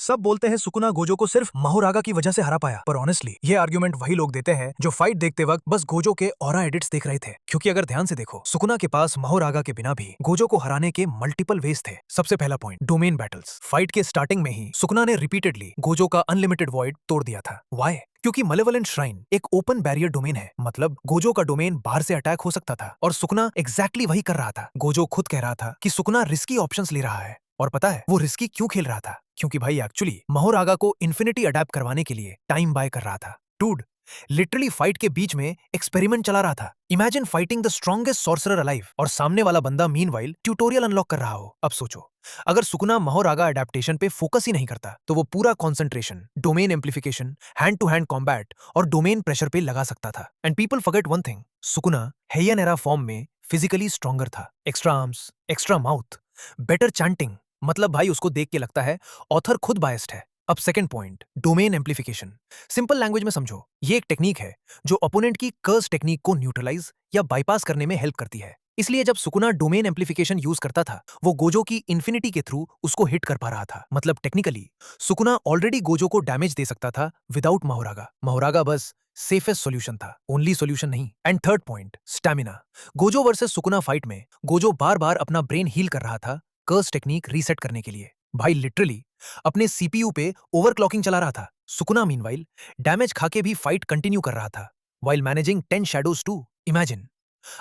सब बोलते हैं सुकुना गोजो को सिर्फ महोरागा की वजह से हरा पाया, पर ऑनेस्टली ये आर्ग्यूमेंट वही लोग देते हैं जो फाइट देखते वक्त बस गोजो के ऑरा एडिट्स देख रहे थे। क्योंकि अगर ध्यान से देखो, सुकुना के पास महोरागा के बिना भी गोजो को हराने के मल्टीपल वेज थे। सबसे पहला पॉइंट, डोमेन बैटल्स। फाइट के स्टार्टिंग में ही सुकुना ने रिपीटेडली गोजो का अनलिमिटेड वॉइड तोड़ दिया था। वाई? क्योंकि मलेवलेंट श्राइन एक ओपन बैरियर डोमेन है, मतलब गोजो का डोमेन बाहर से अटैक हो सकता था और सुकुना एग्जैक्टली वही कर रहा था। गोजो खुद कह रहा था कि सुकुना रिस्की ऑप्शंस ले रहा है, और पता है वो रिस्की क्यों खेल रहा था? क्योंकि भाई एक्चुअली महोरागा को इन्फिनिटी अडेप्ट करवाने के लिए टाइम बाय कर रहा था। डूड, लिटरली फाइट के बीच में एक्सपेरिमेंट चला रहा था। Imagine fighting the strongest sorcerer alive और सामने वाला बंदा मीनवाइल ट्यूटोरियल अनलॉक कर रहा हो। अब सोचो, अगर सुकुना महोरागा अडेप्टेशन पे फोकस ही नहीं करता तो वो पूरा concentration domain amplification, hand to hand combat और डोमेन प्रेशर पे लगा सकता था। And people forget one thing, Sukuna Heian era form में फिजिकली स्ट्रॉन्गर था। Extra arms, extra mouth, better chanting, मतलब भाई उसको देख के लगता है ऑथर खुद बायस्ड है। अब second point, domain amplification. Simple language में समझो, ये एक टेक्निक है जो ओपोनेंट की कर्स टेक्निक को न्यूट्रलाइज या बाईपास करने में हेल्प करती है। इसलिए जब सुकुना डोमेन एम्प्लीफिकेशन यूज करता था, वो गोजो की इन्फिनिटी के थ्रू उसको हिट कर पा रहा था। मतलब टेक्निकली सुकुना ऑलरेडी गोजो को डैमेज दे सकता था विदाउट महोरागा। महोरागा बस सेफेस्ट सॉल्यूशन था, ओनली सॉल्यूशन नहीं। And third point, stamina. Gojo versus Sukuna fight में गोजो बार बार अपना ब्रेन हील कर रहा था कर्स टेक्निक रीसेट करने के लिए। भाई लिटरली अपने सीपीयू पे ओवरक्लॉकिंग चला रहा था। सुकुना मीनवाइल डैमेज खाके भी फाइट कंटिन्यू कर रहा था while managing 10 shadows too. Imagine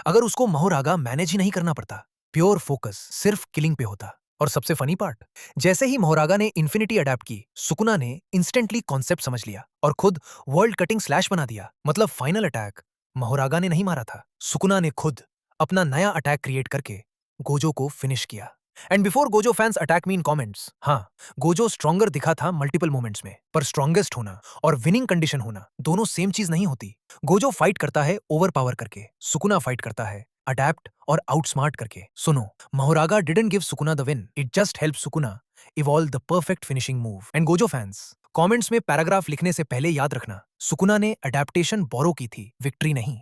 अगर उसको महोरागा मैनेज ही नहीं करना पड़ता, प्योर फोकस सिर्फ किलिंग पे होता। और सबसे फनी पार्ट, जैसे ही महोरागा ने इन्फिनिटी अडेप्ट की, सुकुना ने इंस्टेंटली कॉन्सेप्ट समझ लिया और खुद वर्ल्ड कटिंग स्लैश बना दिया। मतलब फाइनल अटैक महोरागा ने नहीं मारा था, सुकुना ने खुद अपना नया अटैक क्रिएट करके गोजो को फिनिश किया। And before Gojo fans attack me in comments, हाँ, गोजो स्ट्रॉन्गर दिखा था मल्टीपल मोमेंट्स में, पर स्ट्रॉन्गेस्ट होना और विनिंग कंडीशन होना दोनों सेम चीज नहीं होती। गोजो फाइट करता है ओवर पावर करके, सुकुना फाइट करता है अडैप्ट और आउटस्मार्ट करके। सुनो, Mahoraga didn't give Sukuna the win, it just help Sukuna evolve the perfect finishing move. And Gojo fans, comments में पैराग्राफ लिखने से पहले याद रखना, सुकुना ने अडेप्टेशन बोरो की थी, विक्ट्री नहीं।